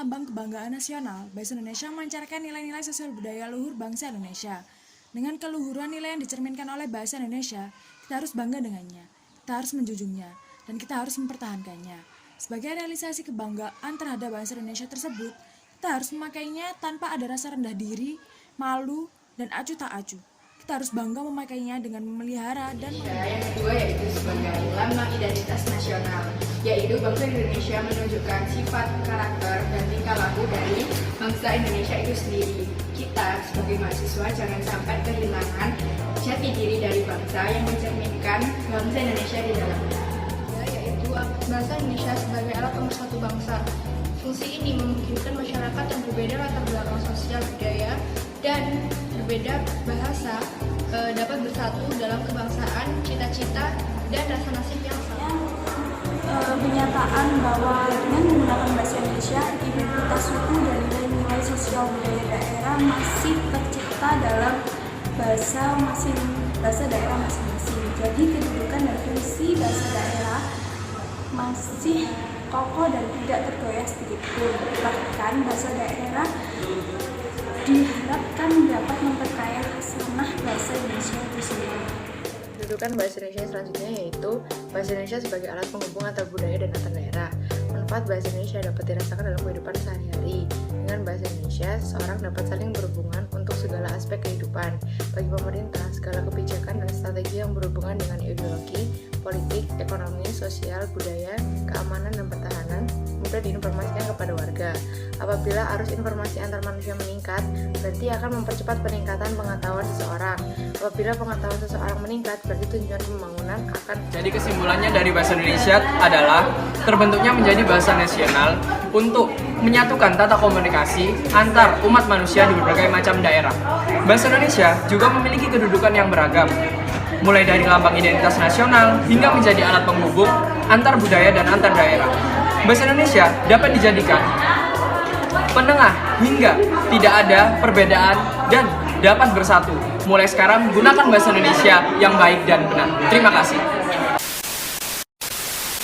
lambang kebanggaan nasional, bahasa Indonesia memancarkan nilai-nilai sosial budaya luhur bangsa Indonesia. Dengan keluhuran nilai yang dicerminkan oleh bahasa Indonesia, kita harus bangga dengannya, kita harus menjunjungnya, dan kita harus mempertahankannya. Sebagai realisasi kebanggaan terhadap bahasa Indonesia tersebut, kita harus memakainya tanpa ada rasa rendah diri, malu, dan acuh tak acuh. Kita harus bangga memakainya dengan memelihara dan Yang kedua yaitu sebagai lambang identitas nasional, yaitu bangsa Indonesia menunjukkan sifat, karakter, dan tingkah laku dari bangsa Indonesia itu sendiri. Kita sebagai mahasiswa jangan sampai kehilangan jati diri dari bangsa yang mencerminkan bangsa Indonesia di dalamnya. Yaitu bahasa Indonesia sebagai alat pemersatu bangsa. Fungsi ini memungkinkan masyarakat yang berbeda latar belakang sosial budaya dan berbeda bahasa dapat bersatu dalam kebangsaan, cita-cita, dan rasa nasib yang sama. Penyataan bahwa dengan menggunakan bahasa Indonesia, identitas suku dan nilai-nilai sosial budaya daerah masih tercipta dalam bahasa daerah masing-masing. Jadi kedudukan dan fungsi bahasa daerah masih kokoh dan tidak tergoyah sedikitpun. Bahkan bahasa daerah diharapkan dapat memperkaya khasanah bahasa Indonesia itu sendiri. Kedudukan bahasa Indonesia selanjutnya yaitu bahasa Indonesia sebagai alat penghubung antar budaya dan antar daerah. Manfaat bahasa Indonesia dapat dirasakan dalam kehidupan sehari-hari. Dengan bahasa Indonesia, seseorang dapat saling berhubungan untuk segala aspek kehidupan. Bagi pemerintah, segala kebijakan dan strategi yang berhubungan dengan ideologi, politik, ekonomi, sosial, budaya, keamanan, dan pertahanan mudah diinformasikan kepada warga. Apabila arus informasi antar manusia meningkat, berarti akan mempercepat peningkatan pengetahuan seseorang. Apabila pengetahuan seseorang meningkat, berarti tujuan pembangunan akan. Jadi kesimpulannya dari bahasa Indonesia adalah terbentuknya menjadi bahasa nasional untuk menyatukan tata komunikasi antar umat manusia di berbagai macam daerah. Bahasa Indonesia juga memiliki kedudukan yang beragam, mulai dari lambang identitas nasional hingga menjadi alat penghubung antar budaya dan antar daerah. Bahasa Indonesia dapat dijadikan penengah hingga tidak ada perbedaan dan dapat bersatu. Mulai sekarang gunakan bahasa Indonesia yang baik dan benar. Terima kasih.